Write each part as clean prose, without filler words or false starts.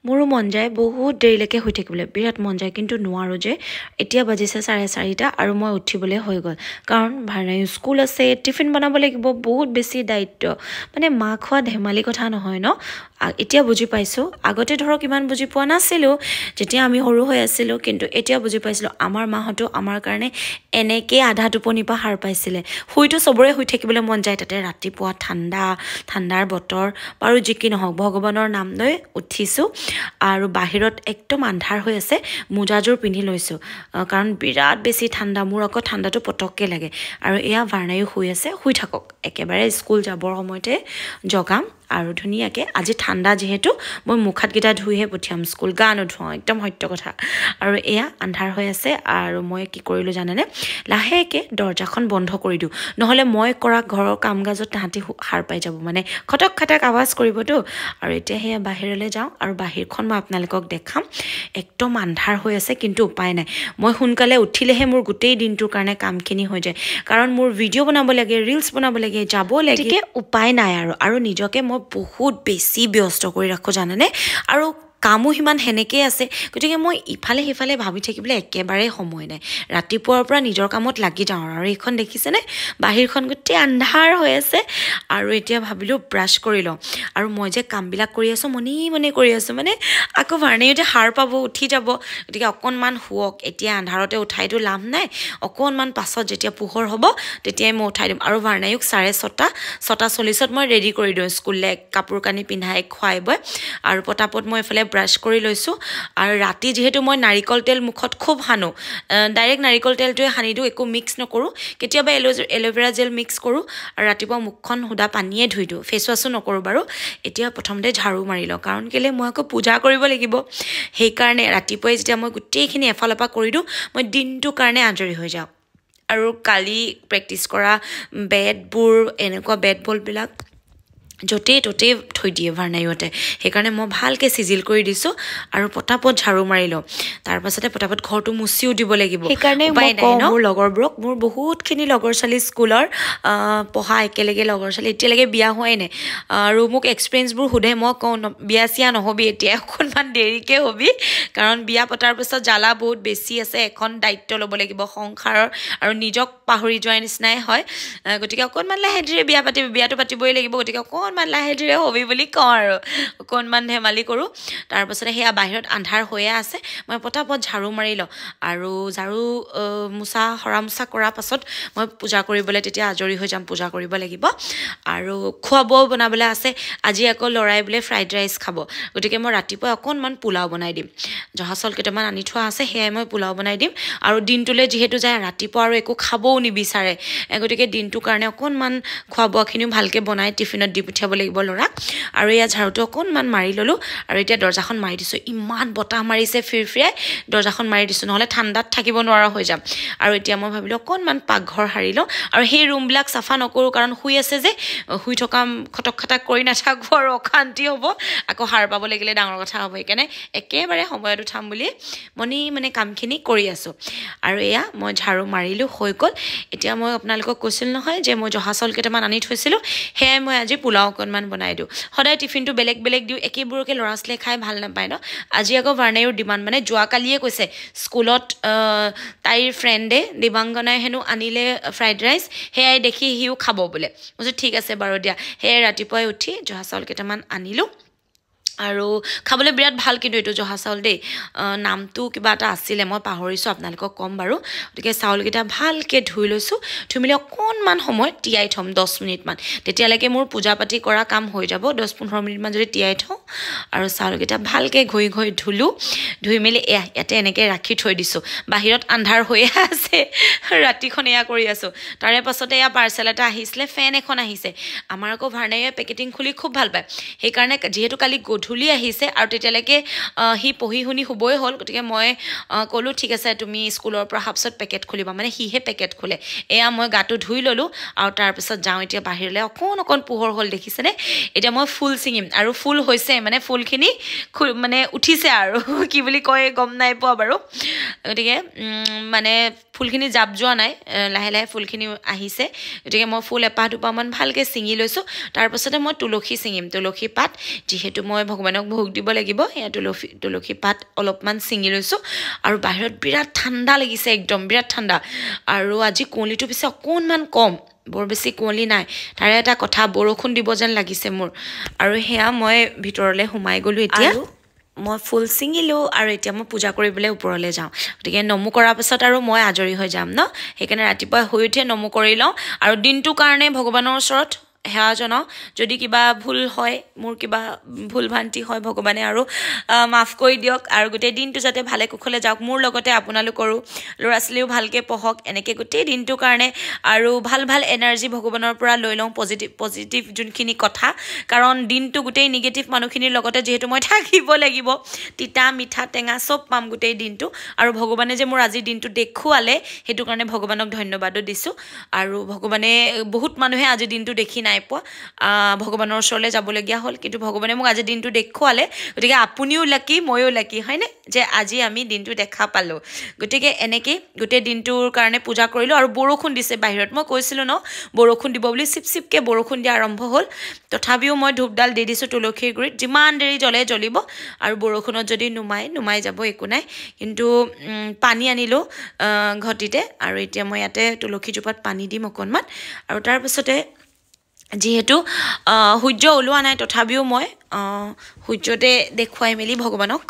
মোৰো মন যায় বহুত দেৰিলৈকে শুই থাকিবলৈ বিৰাট মন যায় কিন্তু নোৱাৰো যে এতিয়া বাজিছে 4:30 আৰু মই উঠিবলৈ হৈ গ'ল কাৰণ ভাইনাইও স্কুল আছে টিফিন বনাব লাগিব বহুত বেছি দায়িত্ব মানে মা খোৱা ধেমালি কথা নহয় ন এতিয়া বুজি পাইছো আগতে ধৰক ইমান বুজি পোৱা নাছিলো যেতিয়া আমি সৰু হৈ আছিলো কিন্তু এতিয়া বুজি পাইছিলো আমাৰ মাহঁতো আমাৰ কাৰণে এনেকে আধা টোপনি পা হাৰ পাইছিলে শুইতো সবৰে শুই থাকিবলৈ মন যায় তাতে ৰাতিপুৱা ঠাণ্ডাৰ বতৰ আৰু যি কি নহওক ভগৱানৰ নাম লৈ উঠিছো আৰু বাহিৰত একদম আন্ধাৰ হৈ আছে মুজাজোৰ পিন্ধি লৈছো কাৰণ বিৰাট বেছি ঠাণ্ডা মোৰ আকৌ ঠাণ্ডাটো পটককে লাগে আৰু এয়া ভাৰনায়ো শুই আছে শুই থাকক একেবাৰে স্কুল যাবৰ সময়তে জগাম আৰু ধুনীয়াকে আজি ঠাণ্ডা যেহেতু মই মুখাত গিটা ধুইহে পঠিয়াম স্কুল গা নুধুৱাও একদম সত্য কথা আৰু এয়া আন্ধাৰ হৈ আছে আৰু মই কি কৰিলো জানেনে লাহেকে দৰজাখন বন্ধ কৰি দিও নহলে মই কৰা ঘৰৰ কামগাজত তাহাঁতি হাৰ পাই যাব মানে খটক খটাক আৱাজ কৰিবতো আৰু এতিয়া হেয়া বাহিৰলৈ যাওঁ আৰু বাহিৰখন মই আপোনালোকক দেখাম একদম আন্ধাৰ হৈ আছে কিন্তু উপায় নাই মই সোনকালে উঠিলেহে মোৰ গোটেই দিনটোৰ কাৰণে কামখিনি হৈ যায় কাৰণ মোৰ ভিডিঅ' বনাব লাগে ৰিলছ বনাব লাগে যাব লাগে উপায় নাই আৰু নিজকে মই বহুত বেছি ব্যস্ত কৰি ৰাখো জানেনে আৰু কামো হিমান হেনেকে আছে গতিকে মই ইফালে সিফালে ভাবি থাকিবলৈ একেবাৰে সময় নাই ৰাতিপুৱাৰ পৰা নিজৰ কামত লাগি যাওঁ আৰু এইখন দেখিছেনে বাহিৰখন গোটেই আন্ধাৰ হৈ আছে আৰু এতিয়া ভাবিলো ব্ৰাশ কৰি লওঁ আৰু মই যে কামবিলাক কৰি আছো মনে কৰি আছো মানে আকৌ ভাৰনাইতে হাৰ পাব উঠি যাব গতিকে অকনমান শুৱক এতিয়া আন্ধাৰতে উঠাইতো লাভ নাই অকনমান পাছত যেতিয়া পোহৰ হ'ব তেতিয়াই মই উঠাই দিম আৰু ভাৰনাইক 6:40ত মই ৰেডি কৰি দিওঁ স্কুললে কাপোৰ কানি পিন্ধাই খুৱাই বই আৰু পটাপট মই এফালে ব্ৰাশ কৰি লৈছো আৰু ৰাতি যেহেতু মই নাৰিকল তেল মুখত খুব হানো ডাইৰেক্ট নাৰিকল তেলটোৱে হানি দিও একো মিক্স নকৰো কেতিয়াবা এলোভেৰা জেল মিক্স কৰো আৰু ৰাতিপুৱা মুখখন হুদা পানীয়ে ধুই দিও ফেস ওয়াশো নকৰো বাৰু এতিয়া প্ৰথমতে ঝাৰু মাৰি লওঁ কাৰণ কেলে মই আকৌ পূজা কৰিব লাগিব সেই কাৰণে ৰাতিপুৱাই যেতিয়া মই গোটেইখিনি এফালপা কৰি দিও মই দিনটোৰ কাৰণে আজৰি হৈ যাওঁ আৰু কালি প্ৰেক্টিছ কৰা বেটবোৰ এনেকুৱা বেট বলবিলাক যতে ততে থৈ দিয়ে ভাৰনাইতে সেইকাৰণে মই ভালকে সিজিল কৰি দিছো আৰু পটাপট ঝাৰু মাৰি লওঁ তাৰ পাছতে পটাপট ঘৰটো মুছিও দিব লাগিব সেইকাৰণে মই মোৰ লগৰবোৰক মোৰ বহুতখিনি লগৰ ছোৱালী স্কুলৰ পঢ়া একেলগে লগৰ ছোৱালী এতিয়ালৈকে বিয়া হোৱাই নাই আৰু মোক এক্সপেৰিয়েন্সবোৰ সুধে মই কওঁ বিয়া চিয়া নহবি এতিয়া অকণমান দেৰিকে হবি কাৰণ বিয়া পতাৰ পিছত জ্বালা বহুত বেছি আছে এখন দায়িত্ব ল'ব লাগিব সংসাৰৰ আৰু নিজক পাহৰি যোৱাৰ নিচিনাই হয় গতিকে অকণমান লাহে ধীৰে বিয়াটো পাতিবই লাগিব গতিকে অকণমান লাহে ধীৰে হবি বুলি কওঁ আৰু অকণমান ধেমালি কৰোঁ তাৰ পাছতে সেয়া বাহিৰত আন্ধাৰ হৈয়ে আছে মই পটাপট ঝাৰু মাৰি লওঁ আৰু ঝাৰু মুছা হৰা মুছা কৰাৰ পাছত মই পূজা কৰিবলৈ তেতিয়া আজৰি হৈ যাম পূজা কৰিব লাগিব আৰু খোৱা বোৱা বনাবলৈ আছে আজি আকৌ লৰাই বোলে ফ্ৰাইড ৰাইচ খাব গতিকে মই ৰাতিপুৱা অকণমান পোলাও বনাই দিম জহা চাউল কেইটামান আনি থোৱা আছে সেয়াই মই পোলাও বনাই দিম আৰু দিনটোলৈ যিহেতু যায় ৰাতিপুৱা আৰু একো খাবও নিবিচাৰে গতিকে দিনটোৰ কাৰণে অকণমান খোৱা বোৱাখিনিও ভালকে বনাই টিফিনত দি পঠিয়াব লাগিব লৰাক আৰু এয়া ঝাৰুটো অকণমান মাৰি ললো আৰু এতিয়া দৰ্জাখন মাৰি দিছো ইমান বতাহ মাৰিছে ফিৰফিৰাই দৰ্জাখন মাৰি দিছো নহলে ঠাণ্ডাত থাকিব নোৱাৰা হৈ যাম আৰু এতিয়া মই ভাবিলো অকণমান পাকঘৰ হাৰি লওঁ আৰু সেই ৰুমবিলাক চাফা নকৰো কাৰণ শুই আছে যে শুই থকা খটক খটাক কৰি নাথাকো আৰু অশান্তি হ'ব আকৌ হাৰ পাব লাগিলে ডাঙৰ কথা হ'ব সেইকাৰণে একেবাৰে সময়ত উঠাম বুলি মানে কামখিনি কৰি আছো আৰু এয়া মই ঝাৰু মাৰিলো হৈ গ'ল এতিয়া মই আপোনালোকক কৈছিল নহয় যে মই জহা চাউল কেইটামান আনি থৈছিলো সেয়াই মই আজি পোলাও অকণমান বনাই দিওঁ সদায় টিফিনটো বেলেগ দিওঁ একেবোৰকে ল'ৰা ছোৱালীয়ে খাই ভাল নাপায় ন আজি আকৌ ভাৰনাইৰ ডিমাণ্ড মানে যোৱাকালিয়ে কৈছে স্কুলত তাইৰ ফ্ৰেণ্ডে দিবাংগনাই হেনো আনিলে ফ্ৰাইড ৰাইচ সেয়াই দেখি সিও খাব বোলে মই ঠিক আছে বাৰু দিয়া সেয়াই ৰাতিপুৱাই উঠি জহা চাউল কেইটামান আনিলো আৰু খাবলৈ বিৰাট ভাল কিন্তু এইটো জহা চাউল দেই নামটো কিবা এটা আছিলে মই পাহৰিছো আপোনালোকক কম বাৰু গতিকে চাউলকেইটা ভালকে ধুই লৈছো ধুই মেলি অকণমান সময় তিয়াই থম 10 মিনিটমান তেতিয়ালৈকে মোৰ পূজা পাতি কৰা কাম হৈ যাব 10-15 মিনিটমান যদি তিয়াই থওঁ আৰু চাউলকেইটা ভালকে ঘঁহি ধুলো ধুই মেলি ইয়াতে এনেকে ৰাখি থৈ দিছো বাহিৰত আন্ধাৰ হৈ আছে ৰাতিখন এয়া কৰি আছো তাৰে পাছতে এয়া পাৰ্চেল এটা আহিছিলে ফেন এখন আহিছে আমাৰ আকৌ ভাৰনাইয়ে পেকেটিং খুলি খুব ভাল পায় সেইকাৰণে যেহেতু কালি গধূলি আহিছে আৰু তেতিয়ালৈকে হি পঢ়ি শুনি শুবই হ'ল গতিকে মই ক'লো ঠিক আছে তুমি স্কুলৰ পৰা হাফছত পেকেট খুলিবা মানে হিহে পেকেট খোলে এয়া মই গাটো ধুই ললো আৰু তাৰ পিছত যাওঁ এতিয়া বাহিৰলৈ অকণ পোহৰ হ'ল দেখিছেনে এতিয়া মই ফুল ছিঙিম আৰু ফুল হৈছে মানে ফুলখিনি মানে উঠিছে আৰু কি বুলি কয় গম নাই পোৱা বাৰু গতিকে মানে ফুলখিনি জাপ যোৱা নাই লাহে লাহে ফুলখিনি আহিছে গতিকে মই ফুল এপাহ দুপাহমান ভালকৈ ছিঙি লৈছোঁ তাৰপাছতে মই তুলসী ছিঙিম তুলসী পাত যিহেতু মই ভগৱানক ভোগ দিব লাগিব সেয়া তুলসী পাত অলপমান ছিঙি লৈছোঁ আৰু বাহিৰত বিৰাট ঠাণ্ডা লাগিছে একদম বিৰাট ঠাণ্ডা আৰু আজি কুঁৱলীটো পিছে অকণমান কম বৰ বেছি কুঁৱলী নাই তাৰে এটা কথা বৰষুণ দিব যেন লাগিছে মোৰ আৰু সেয়া মই ভিতৰলৈ সোমাই গ'লোঁ এতিয়া মই ফুল ছিঙিলোঁ আৰু এতিয়া মই পূজা কৰিবলৈ ওপৰলৈ যাওঁ গতিকে নমু কৰাৰ পাছত আৰু মই আজৰি হৈ যাম ন সেইকাৰণে ৰাতিপুৱা শুই উঠিয়ে নমু কৰি লওঁ আৰু দিনটোৰ কাৰণে ভগৱানৰ ওচৰত সেৱা জনাওঁ যদি কিবা ভুল হয় মোৰ কিবা ভুল ভ্ৰান্তি হয় ভগৱানে আৰু মাফ কৰি দিয়ক আৰু গোটেই দিনটো যাতে ভালে কুশলে যাওক মোৰ লগতে আপোনালোকৰো ল'ৰা ছোৱালীও ভালকৈ পঢ়ক এনেকৈ গোটেই দিনটোৰ কাৰণে আৰু ভাল ভাল এনাৰ্জি ভগৱানৰ পৰা লৈ লওঁ পজিটিভ যোনখিনি কথা কাৰণ দিনটো গোটেই নিগেটিভ মানুহখিনিৰ লগতে যিহেতু মই থাকিব লাগিব তিতা মিঠা টেঙা চব পাম গোটেই দিনটো আৰু ভগৱানে যে মোৰ আজিৰ দিনটো দেখুৱালে সেইটো কাৰণে ভগৱানক ধন্যবাদো দিছোঁ আৰু ভগৱানে বহুত মানুহে আজিৰ দিনটো দেখি নাই পোৱা ভগৱানৰ ওচৰলৈ যাবলগীয়া হ'ল কিন্তু ভগৱানে মোক আজি দিনটো দেখুৱালে গতিকে আপুনিও লাকি ময়ো লাকি হয়নে যে আজি আমি দিনটো দেখা পালোঁ গতিকে এনেকৈ গোটেই দিনটোৰ কাৰণে পূজা কৰিলোঁ আৰু বৰষুণ দিছে বাহিৰত মই কৈছিলোঁ ন বৰষুণ দিব বুলি চিপকৈ বৰষুণ দিয়া আৰম্ভ হ'ল তথাপিও মই ধূপডাল দি দিছোঁ তুলসীৰ গুৰিত যিমান দেৰি জ্বলিব আৰু বৰষুণত যদি নুমাই যাব একো নাই কিন্তু পানী আনিলোঁ ঘটিতে আৰু এতিয়া মই ইয়াতে তুলসীজোপাত পানী দিম অকণমান আৰু তাৰপিছতে যিহেতু সূৰ্য ওলোৱা নাই তথাপিও মই সূৰ্যতে দেখুৱাই মেলি ভগৱানক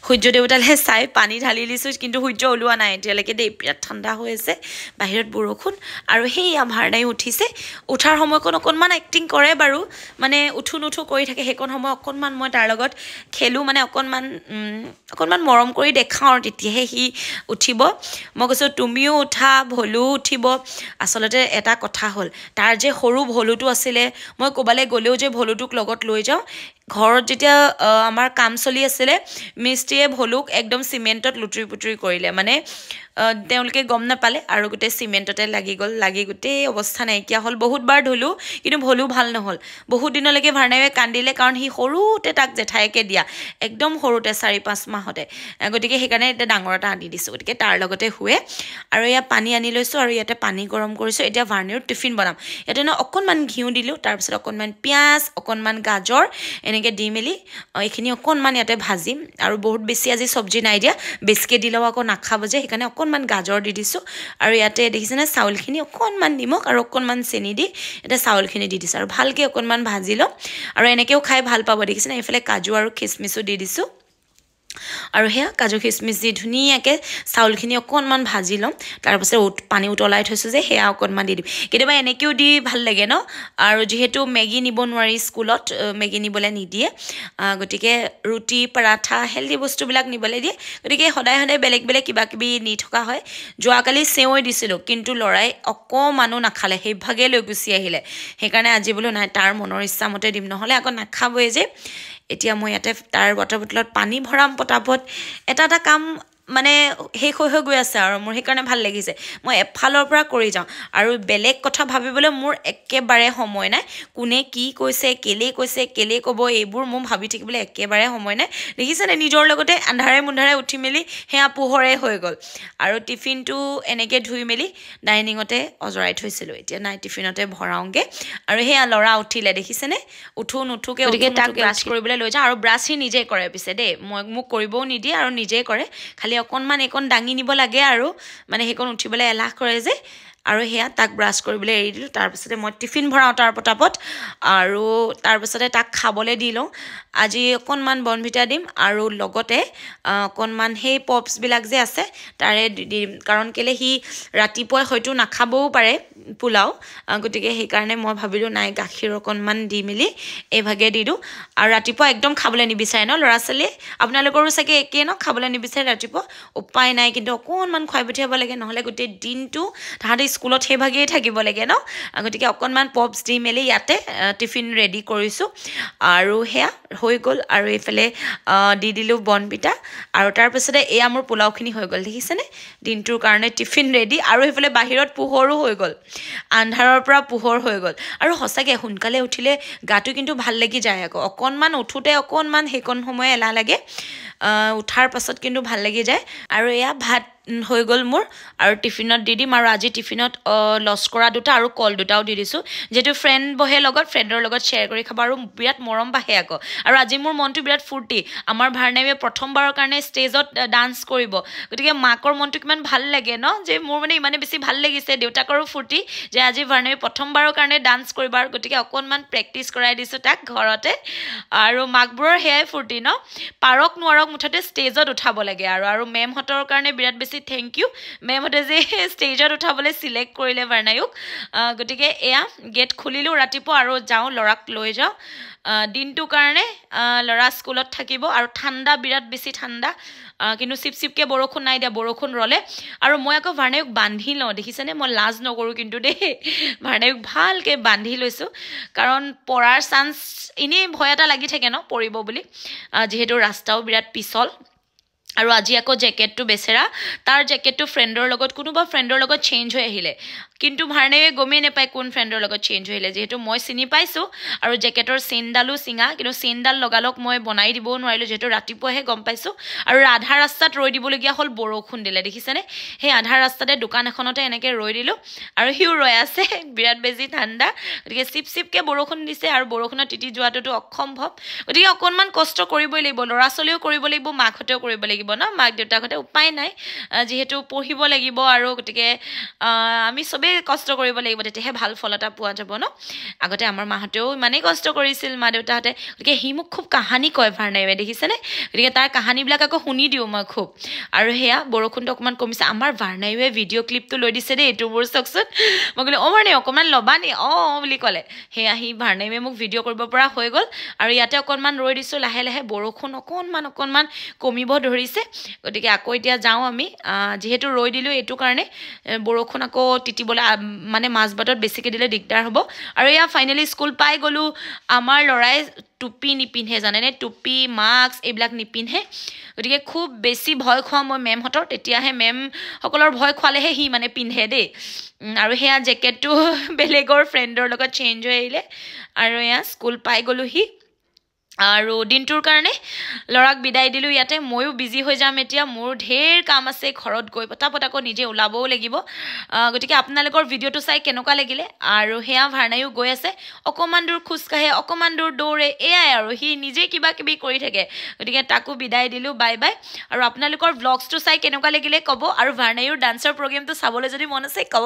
সূৰ্য দেৱতালৈ চাই পানী ঢালি দিছোঁ কিন্তু সূৰ্য ওলোৱা নাই এতিয়ালৈকে দেই বিৰাট ঠাণ্ডা হৈ আছে বাহিৰত বৰষুণ আৰু সেয়া ভাৰনাই উঠিছে উঠাৰ সময়কণ অকণমান এক্টিং কৰে বাৰু মানে উঠো নুঠো কৰি থাকে সেইকণ সময় অকণমান মই তাৰ লগত খেলোঁ মানে অকণমান মৰম কৰি দেখাওঁ আৰু তেতিয়াহে সি উঠিব মই কৈছোঁ তুমিও উঠা ভলুও উঠিব আচলতে এটা কথা হ'ল তাৰ যে সৰু ভলুটো আছিলে মই ক'বালৈ গ'লেও যে ভলুটোক লগত লৈ যাওঁ ঘৰত যেতিয়া আমাৰ কাম চলি আছিলে মিস্ত্ৰীয়ে ভলুক একদম চিমেণ্টত লুটুৰি পুটুৰি কৰিলে মানে তেওঁলোকে গম নাপালে আৰু গোটেই চিমেণ্টতে লাগি গোটেই অৱস্থা নাইকিয়া হ'ল বহুতবাৰ ধুলোঁ কিন্তু ভলু ভাল নহ'ল বহুত দিনলৈকে ভাৰনাইয়ে কান্দিলে কাৰণ সি সৰুতে তাক জেঠাইকে দিয়া একদম সৰুতে 4-5 মাহতে গতিকে সেইকাৰণে এতিয়া ডাঙৰ এটা আনি দিছোঁ গতিকে তাৰ লগতে শুৱে আৰু এয়া পানী আনি লৈছোঁ আৰু ইয়াতে পানী গৰম কৰিছোঁ এতিয়া ভাৰনাইৰ টিফিন বনাম ইয়াতে অকণমান ঘিউ দিলোঁ তাৰপিছত অকণমান পিঁয়াজ অকণমান গাজৰ এনেকৈ দি মেলি এইখিনি অকণমান ইয়াতে ভাজিম আৰু বহুত বেছি আজি চব্জি নাই দিয়া বেছিকৈ দিলেও আকৌ নাখাব যে সেইকাৰণে অকণমান গাজৰ দি দিছোঁ আৰু ইয়াতে দেখিছেনে চাউলখিনি অকণমান নিমখ আৰু অকণমান চেনি দি ইয়াতে চাউলখিনি দি দিছোঁ আৰু ভালকৈ অকণমান ভাজি ল'ম আৰু এনেকৈও খাই ভাল পাব দেখিছেনে এইফালে কাজু আৰু খিচমিচো দি দিছোঁ আৰু সেয়া কাজু খিচমিচ দি ধুনীয়াকৈ চাউলখিনি অকণমান ভাজি ল'ম তাৰপাছত পানী উতলাই থৈছোঁ যে সেয়া অকণমান দি দিম কেতিয়াবা এনেকৈও দি ভাল লাগে ন আৰু যিহেতু মেগী নিব নোৱাৰি স্কুলত মেগী নিবলৈ নিদিয়ে গতিকে ৰুটি পৰাঠা হেল্ডি বস্তুবিলাক নিবলৈ দিয়ে গতিকে সদায় বেলেগ কিবাকিবি নি থকা হয় যোৱাকালি চেৱৈ দিছিলোঁ কিন্তু ল'ৰাই অকণমানো নাখালে সেইভাগে লৈ গুচি আহিলে সেইকাৰণে আজি বোলো নাই তাৰ মনৰ ইচ্ছামতে দিম নহ'লে আকৌ নাখাবই যে এতিয়া মই ইয়াতে তাৰ ৱাটাৰ বটলত পানী ভৰাম পটাপট এটা কাম মানে শেষ হৈ গৈ আছে আৰু মোৰ সেইকাৰণে ভাল লাগিছে মই এফালৰ পৰা কৰি যাওঁ আৰু বেলেগ কথা ভাবিবলৈ মোৰ একেবাৰে সময় নাই কোনে কি কৈছে কেলে ক'ব এইবোৰ মোৰ ভাবি থাকিবলৈ একেবাৰে সময় নাই দেখিছেনে নিজৰ লগতে আন্ধাৰে মুন্ধাৰে উঠি মেলি সেয়া পোহৰে হৈ গ'ল আৰু টিফিনটো এনেকৈ ধুই মেলি ডাইনিঙতে অজৰাই থৈছিলোঁ এতিয়া নাই টিফিনতে ভৰাওঁগৈ আৰু সেয়া ল'ৰা উঠিলে দেখিছেনে উঠো নুঠোকৈ গতিকে তাক ব্ৰাছ কৰিবলৈ লৈ যাওঁ আৰু ব্ৰাছ সি নিজে কৰে পিছে দেই মোক কৰিবও নিদিয়ে আৰু নিজেই কৰে খালি অকণমান এইকণ দাঙি নিব লাগে আৰু মানে সেইকণ উঠিবলৈ এলাহ কৰে যে আৰু সেয়া তাক ব্ৰাছ কৰিবলৈ এৰি দিলোঁ তাৰপিছতে মই টিফিন ভৰাওঁ তাৰ পটাপট আৰু তাৰপিছতে তাক খাবলৈ দি লওঁ আজি অকণমান বনভিটা দিম আৰু লগতে অকণমান সেই পপছবিলাক যে আছে তাৰে দিম কাৰণ কেলৈ সি ৰাতিপুৱাই হয়তো নাখাবও পাৰে পোলাও গতিকে সেইকাৰণে মই ভাবিলোঁ নাই গাখীৰ অকণমান দি মেলি এইভাগে দি দিওঁ আৰু ৰাতিপুৱা একদম খাবলৈ নিবিচাৰে ন ল'ৰা ছোৱালীয়ে আপোনালোকৰো চাগে একেই ন খাবলৈ নিবিচাৰে ৰাতিপুৱা উপায় নাই কিন্তু অকণমান খুৱাই পঠিয়াব লাগে নহ'লে গোটেই দিনটো তাহাঁতে স্কুলত সেইভাগেই থাকিব লাগে ন গতিকে অকণমান পপছ দি মেলি ইয়াতে টিফিন ৰেডি কৰিছোঁ আৰু সেয়া হৈ গ'ল আৰু এইফালে দি দিলোঁ বনভিটা আৰু তাৰপিছতে এয়া মোৰ পোলাওখিনি হৈ গ'ল দেখিছেনে দিনটোৰ কাৰণে টিফিন ৰেডি আৰু সেইফালে বাহিৰত পোহৰো হৈ গ'ল আন্ধাৰৰ পৰা পোহৰ হৈ গ'ল আৰু সঁচাকৈ সোনকালে উঠিলে গাটো কিন্তু ভাল লাগি যায় আকৌ অকণমান উঠোতে অকণমান সেইকণ সময় এলাহ লাগে উঠাৰ পাছত কিন্তু ভাল লাগি যায় আৰু এয়া ভাত হৈ গ'ল মোৰ আৰু টিফিনত দি দিম আৰু আজি টিফিনত লস্কৰা দুটা আৰু কল দুটাও দি দিছোঁ যিহেতু ফ্ৰেণ্ড বহে লগত ফ্ৰেণ্ডৰ লগত শ্বেয়াৰ কৰি খাব আৰু বিৰাট মৰম বাঢ়ে আকৌ আৰু আজি মোৰ মনটো বিৰাট ফূৰ্তি আমাৰ ভাৰ্ণাৱে প্ৰথমবাৰৰ কাৰণে ষ্টেজত ডান্স কৰিব গতিকে মাকৰ মনটো কিমান ভাল লাগে ন যে মোৰ মানে ইমানে বেছি ভাল লাগিছে দেউতাকৰো ফূৰ্তি যে আজি ভাৰ্ণাৱে প্ৰথমবাৰৰ কাৰণে ডান্স কৰিব আৰু গতিকে অকণমান প্ৰেক্টিচ কৰাই দিছোঁ তাক ঘৰতে আৰু মাকবোৰৰ সেয়াই ফূৰ্তি ন পাৰক নোৱাৰক মুঠতে ষ্টেজত উঠাব লাগে আৰু মেমহঁতৰ কাৰণে বিৰাট বেছি থেংক ইউ মেমহঁতে যে ষ্টেজত উঠাবলৈ চিলেক্ট কৰিলে ভাৰ্ণায়ুক গতিকে এয়া গেট খুলিলোঁ ৰাতিপুৱা আৰু যাওঁ ল'ৰাক লৈ যাওঁ দিনটোৰ কাৰণে ল'ৰা স্কুলত থাকিব আৰু ঠাণ্ডা বিৰাট বেছি ঠাণ্ডা কিন্তু চিপচিপকৈ বৰষুণ নাই দিয়া বৰষুণ ৰ'লে আৰু মই আকৌ ভাৰ্ণায়ুক বান্ধি লওঁ দেখিছেনে মই লাজ নকৰোঁ কিন্তু দেই ভাৰ্ণায়ুক ভালকৈ বান্ধি লৈছোঁ কাৰণ পৰাৰ চান্স এনেই ভয় এটা লাগি থাকে ন পৰিব বুলি যিহেতু ৰাস্তাও বিৰাট পিছল আৰু আজি আকৌ জেকেটটো বেচেৰা তাৰ জেকেটটো ফ্ৰেণ্ডৰ লগত কোনোবা ফ্ৰেণ্ডৰ লগত চেঞ্জ হৈ আহিলে কিন্তু ভাৰ্ণাৱে গমেই নাপায় কোন ফ্ৰেণ্ডৰ লগত চেঞ্জ হৈ আহিলে যিহেতু মই চিনি পাইছোঁ আৰু জেকেটৰ চেইনডালো চিঙা কিন্তু চেইনডাল লগালগ মই বনাই দিবও নোৱাৰিলোঁ যিহেতু ৰাতিপুৱাহে গম পাইছোঁ আৰু আধা ৰাস্তাত ৰৈ দিবলগীয়া হ'ল বৰষুণ দিলে দেখিছেনে সেই আধা ৰাস্তাতে দোকান এখনতে এনেকৈ ৰৈ দিলোঁ আৰু সিও ৰৈ আছে বিৰাট বেছি ঠাণ্ডা গতিকে চিপচিপকৈ বৰষুণ দিছে আৰু বৰষুণত তিতি যোৱাটোতো অসম্ভৱ গতিকে অকণমান কষ্ট কৰিবই লাগিব ল'ৰা ছোৱালীও কৰিব লাগিব মাকহঁতেও কৰিব লাগিব ন মাক দেউতাকহঁতে উপায় নাই যিহেতু পঢ়িব লাগিব আৰু গতিকে আমি চবেই কষ্ট কৰিব লাগিব তেতিয়াহে ভাল ফল এটা পোৱা যাব ন আগতে আমাৰ মাহঁতেও ইমানেই কষ্ট কৰিছিল মা দেউতাহঁতে গতিকে সি মোক খুব কাহানী কয় ভাৰ্ণাৱে দেখিছেনে গতিকে তাৰ কাহানীবিলাক আকৌ শুনি দিওঁ মই খুব আৰু সেয়া বৰষুণটো অকণমান কমিছে আমাৰ ভাৰ্ণাৱে ভিডিঅ' ক্লিপটো লৈ দিছে দেই এইটো মোৰ চাওকচোন মই ক'লোঁ অঁ ভাৰ্ণাই অকণমান ল'বা নি অঁ বুলি ক'লে সেয়া সি ভাৰ্ণাৱে মোক ভিডিঅ' কৰিব পৰা হৈ গ'ল আৰু ইয়াতে অকণমান ৰৈ দিছোঁ লাহে লাহে বৰষুণ অকণমান কমিব ধৰিছে গতিকে আকৌ এতিয়া যাওঁ আমি যিহেতু ৰৈ দিলোঁ এইটো কাৰণে বৰষুণ আকৌ তিতিবলৈ মানে মাজবাটত বেছিকৈ দিলে দিগদাৰ হ'ব আৰু এয়া ফাইনেলি স্কুল পাই গ'লোঁ আমাৰ ল'ৰাই টুপি নিপিন্ধে জানেনে টুপি মাস্ক এইবিলাক নিপিন্ধে গতিকে খুব বেছি ভয় খোৱা মই মেমহঁতৰ তেতিয়াহে মেমসকলৰ ভয় খোৱালেহে সি মানে পিন্ধে দেই আৰু সেয়া জেকেটটো বেলেগৰ ফ্ৰেণ্ডৰ লগত চেঞ্জ হৈ আহিলে আৰু এয়া স্কুল পাই গ'লোহি আৰু দিনটোৰ কাৰণে ল'ৰাক বিদায় দিলোঁ ইয়াতে ময়ো বিজি হৈ যাম এতিয়া মোৰ ঢেৰ কাম আছে ঘৰত গৈ পটাপট আকৌ নিজে ওলাবও লাগিব গতিকে আপোনালোকৰ ভিডিঅ'টো চাই কেনেকুৱা লাগিলে আৰু সেয়া ভাৰ্ণায়ো গৈ আছে অকণমান দূৰ খোজকাঢ়ে অকণমান দূৰ দৌৰে এয়াই আৰু সি নিজে কিবা কিবি কৰি থাকে গতিকে তাকো বিদায় দিলোঁ বাই বাই আৰু আপোনালোকৰ ভ্লগছটো চাই কেনেকুৱা লাগিলে ক'ব আৰু ভাৰ্ণায়ুৰ ডান্সৰ প্ৰগ্ৰেমটো চাবলৈ যদি মন আছে ক'ব